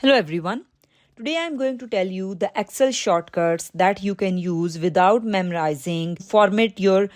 Hello everyone. Today I am going to tell you the Excel shortcuts that you can use without memorizing. Format your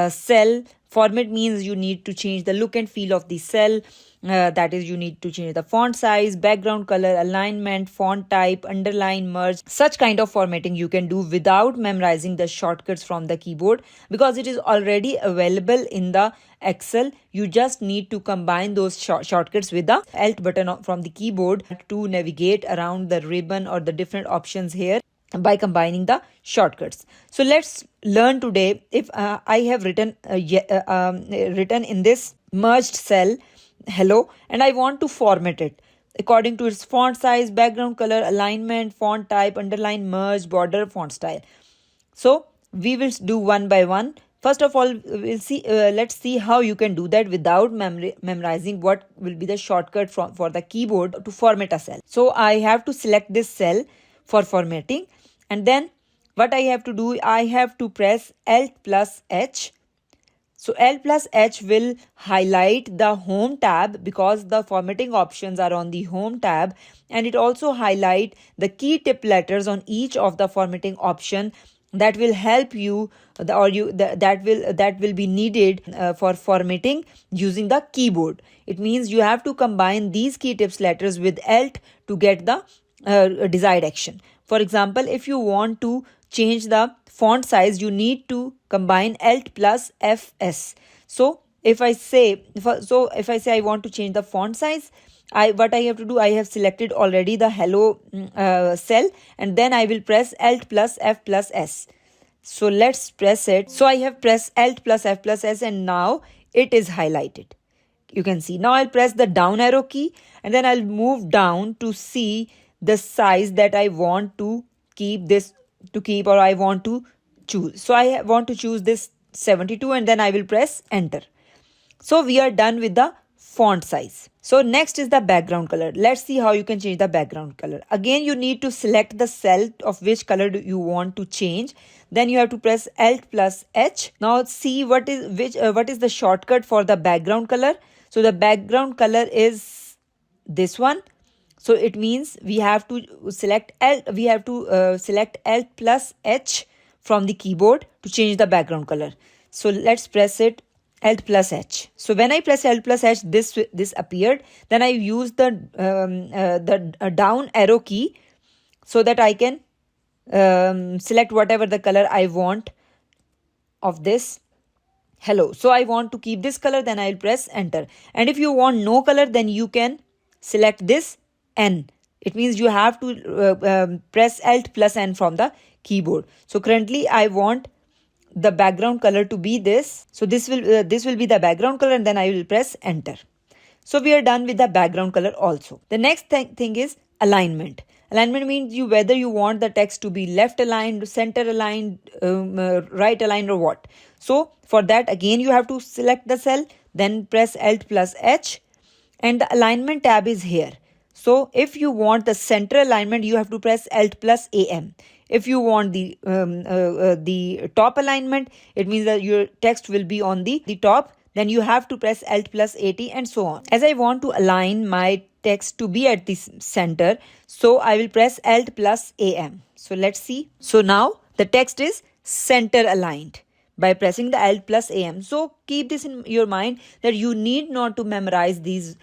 cell. Format means you need to change the look and feel of the cell. That is, you need to change the font size, background color, alignment, font type, underline, merge. Such kind of formatting you can do without memorizing the shortcuts from the keyboard because it is already available in the Excel. You just need to combine those shortcuts with the Alt button from the keyboard to navigate around the ribbon or the different options here by combining the shortcuts. So let's learn today. If I have written in this merged cell hello and I want to format it according to its font size, background color, alignment, font type, underline, merge, border, font style. So we will do one by one. First of all, let's see how you can do that without memorizing what will be the shortcut for the keyboard to format a cell. So I have to select this cell for formatting, and then what I have to do, I have to press Alt plus H. So Alt plus H will highlight the home tab because the formatting options are on the home tab, and it also highlight the key tip letters on each of the formatting option that will help you that will be needed for formatting using the keyboard. It means you have to combine these key tips letters with Alt to get the desired action. For example, if you want to change the font size, you need to combine Alt plus Fs. So if I say I want to change the font size, what I have to do, I have selected already the hello cell, and then I will press Alt plus F plus S. So let's press it. So I have pressed Alt plus F plus S, and now it is highlighted. You can see. Now I'll press the down arrow key, and then I'll move down to see the size that I want to keep or I want to choose. So I want to choose this 72, and then I will press enter. So we are done with the font size. So next is the background color. Let's see how you can change the background color. Again, you need to select the cell of which color do you want to change. Then you have to press Alt plus H. Now see what is the shortcut for the background color. So the background color is this one. So it means we have to select select Alt plus H from the keyboard to change the background color. So let's press it, Alt plus H. So when I press Alt plus H, this appeared. Then I use the down arrow key so that I can select whatever the color I want of this hello. So I want to keep this color, then I'll press enter. And if you want no color, then you can select this N. It means you have to press Alt plus N from the keyboard. So currently I want the background color to be this. So this will be the background color, and then I will press enter. So we are done with the background color also. The next thing is alignment. Alignment means whether you want the text to be left aligned, center aligned, right aligned, or what. So for that, again you have to select the cell, then press Alt plus H, and the alignment tab is here. So if you want the center alignment, you have to press Alt plus AM. If you want the top alignment, it means that your text will be on the top. Then you have to press Alt plus 80 and so on. As I want to align my text to be at the center, so I will press Alt plus AM. So let's see. So now the text is center aligned by pressing the Alt plus AM. So keep this in your mind that you need not to memorize these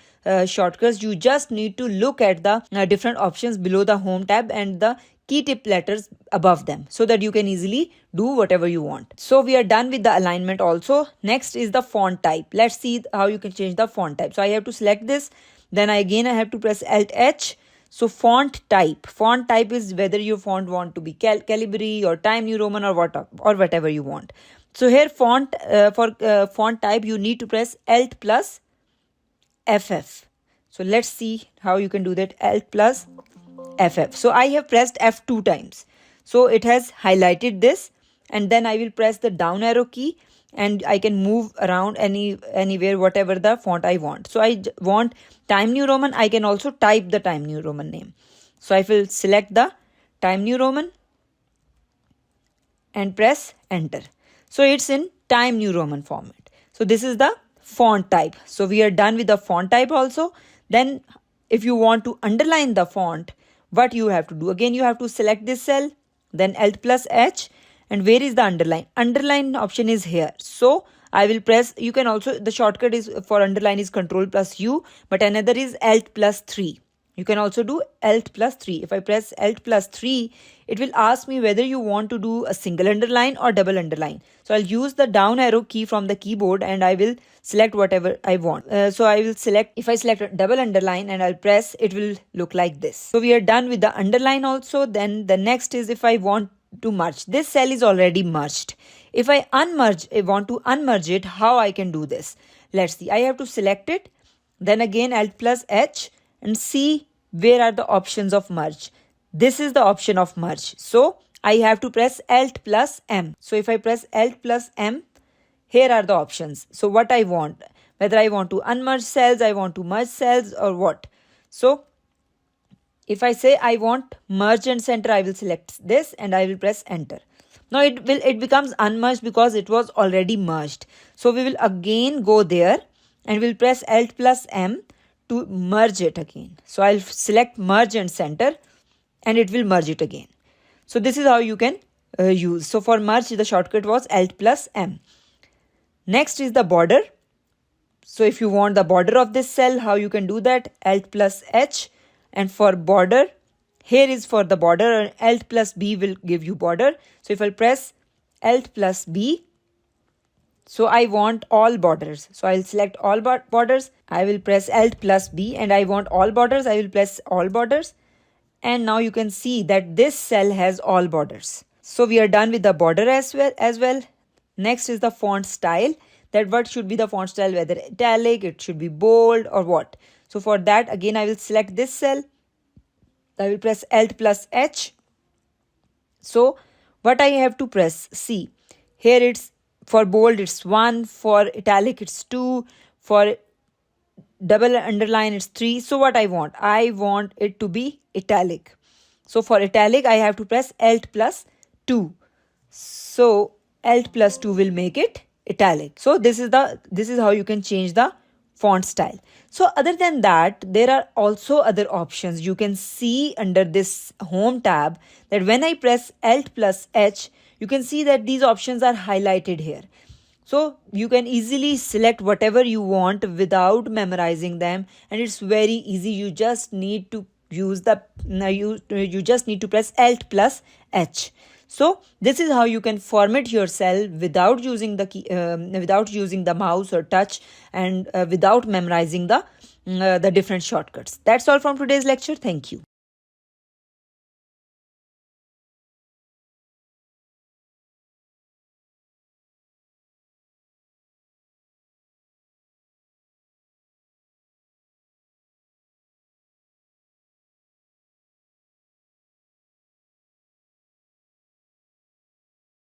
shortcuts. You just need to look at the different options below the home tab and the key tip letters above them so that you can easily do whatever you want. So we are done with the alignment also. Next is the font type. Let's see how you can change the font type. So I have to select this. Then I have to press Alt H. So font type. Font type is whether your font want to be Calibri or Time New Roman or whatever you want. So here font type, you need to press Alt plus FF. So let's see how you can do that. Alt plus FF. So I have pressed F 2 times. So it has highlighted this, and then I will press the down arrow key, and I can move around anywhere whatever the font I want. So I want Time New Roman. I can also type the Time New Roman name. So I will select the Time New Roman and press enter. So it's in Time New Roman format. So this is the font type. So we are done with the font type also. Then if you want to underline the font, what you have to do? Again, you have to select this cell, then Alt plus H, and where is the underline? Underline option is here. So I will press, you can also, the shortcut is for underline is Control plus U, but another is Alt plus 3. You can also do Alt plus 3. If I press Alt plus 3, it will ask me whether you want to do a single underline or double underline. So I'll use the down arrow key from the keyboard and I will select whatever I want. So I will select, if I select a double underline and I'll press, it will look like this. So we are done with the underline also. Then the next is if I want to merge. This cell is already merged. If I want to unmerge it, how I can do this? Let's see. I have to select it. Then again Alt plus H and see where are the options of merge. This is the option of merge. So I have to press Alt plus M. So if I press Alt plus M, here are the options. So what I want, whether I want to unmerge cells, I want to merge cells or what. So if I say I want merge and center, I will select this and I will press enter. Now it becomes unmerged because it was already merged. So we will again go there and we'll press Alt plus M to merge it again. So I'll select merge and center and it will merge it again. So this is how you can use. So for merge, the shortcut was Alt plus M. Next is the border. So if you want the border of this cell, how you can do that? Alt plus H. And for border, here is for the border, and Alt plus B will give you border. So if I press Alt plus B, so I want all borders. So I'll select all borders. I will press Alt plus B and I want all borders. I will press all borders. And now you can see that this cell has all borders. So we are done with the border as well. Next is the font style. That what should be the font style, whether italic, it should be bold or what. So for that, again, I will select this cell. I will press Alt plus H. So what I have to press, see, here it's for bold, it's 1, for italic, it's 2, for double underline, it's 3. So what I want it to be italic. So for italic, I have to press Alt plus 2. So Alt plus 2 will make it italic. So this is how you can change the font style. So other than that, there are also other options. You can see under this home tab that when I press Alt plus H, you can see that these options are highlighted here. So you can easily select whatever you want without memorizing them, and it's very easy. You just need to use you just need to press Alt plus H. So this is how you can format your cell without using the key, without using the mouse or touch, and without memorizing the different shortcuts. That's all from today's lecture. Thank you.